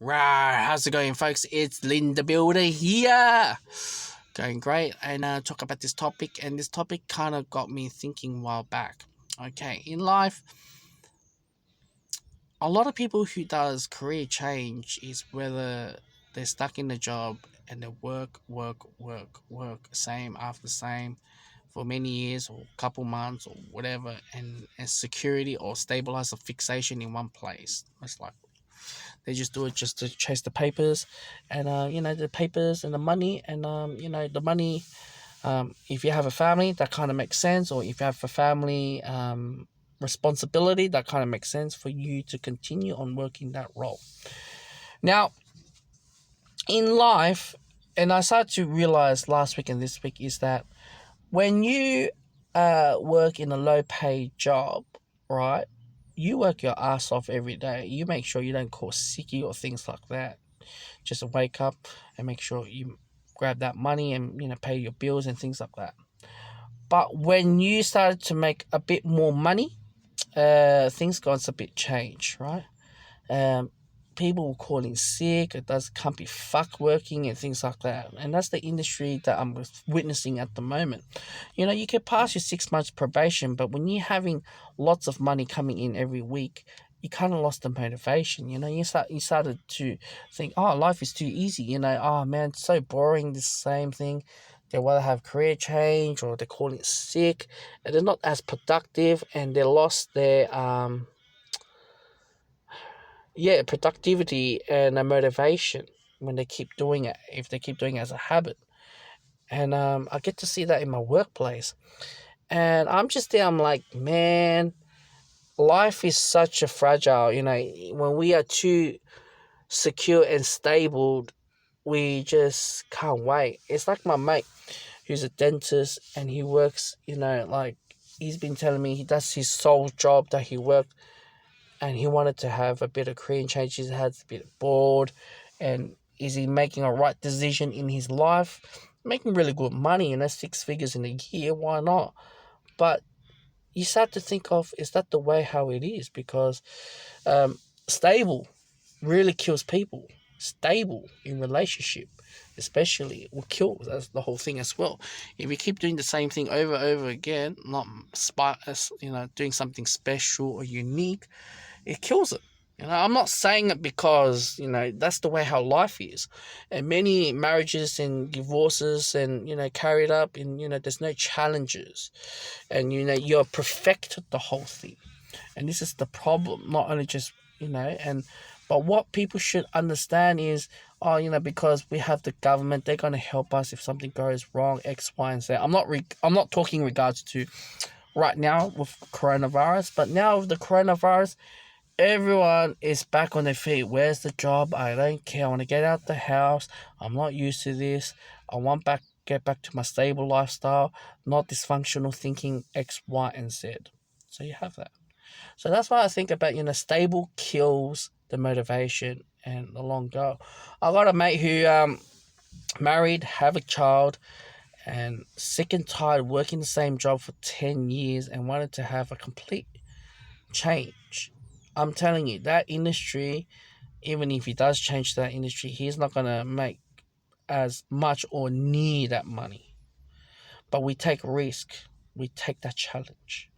Rawr, how's it going, folks? It's Linda Builder here. Going great, and talk about this topic. And this topic kind of got me thinking a while back. Okay, in life, a lot of people who does career change is whether they're stuck in the job and they work, same after same for many years or couple months or whatever, and security or stabilize a fixation in one place. Most likely. They just do it just to chase the papers, and the papers and the money, and the money. If you have a family, that kind of makes sense, or if you have a family responsibility, that kind of makes sense for you to continue on working that role. Now, in life, and I started to realize last week and this week is that when you work in a low paid job, right? You work your ass off every day. You make sure you don't call sicky or things like that. Just wake up and make sure you grab that money and pay your bills and things like that. But when you started to make a bit more money, things got a bit changed, right? Um, People were calling sick. It does can't be fuck working and things like that. And that's the industry that I'm witnessing at the moment. You can pass your 6 months probation, but when you're having lots of money coming in every week, you kind of lost the motivation. You started to think, oh, life is too easy. Oh man, it's so boring. This same thing. They rather have career change, or they're calling it sick, and they're not as productive, and they lost their productivity and a motivation when they keep doing it, if they keep doing it as a habit. And I get to see that in my workplace. And I'm like, man, life is such a fragile, when we are too secure and stable, we just can't wait. It's like my mate who's a dentist, and he works, like he's been telling me he does his sole job that he worked, and he wanted to have a bit of career change. He's had a bit bored, and is he making a right decision in his life? Making really good money, 6 figures in a year, why not? But you start to think of, is that the way how it is? Because um, stable really kills people. Stable in relationship, especially, will kill. That's the whole thing as well. If you keep doing the same thing over and over again, not doing something special or unique, it kills it. I'm not saying it because, that's the way how life is. And many marriages and divorces and, carried up and, there's no challenges. And, you're perfected the whole thing. And this is the problem. Not only just, but what people should understand is, because we have the government, they're going to help us if something goes wrong, X, Y, and Z. I'm not talking in regards to right now with coronavirus, but now with the coronavirus, everyone is back on their feet. Where's the job? I don't care. I want to get out the house. I'm not used to this. I want get back to my stable lifestyle, not dysfunctional thinking X, Y, and Z. So you have that. So that's why I think about, stable kills the motivation and the long go. I got a mate who married, have a child, and sick and tired working the same job for 10 years and wanted to have a complete change. I'm telling you, that industry, even if he does change that industry, he's not going to make as much or near that money. But we take risk. We take that challenge.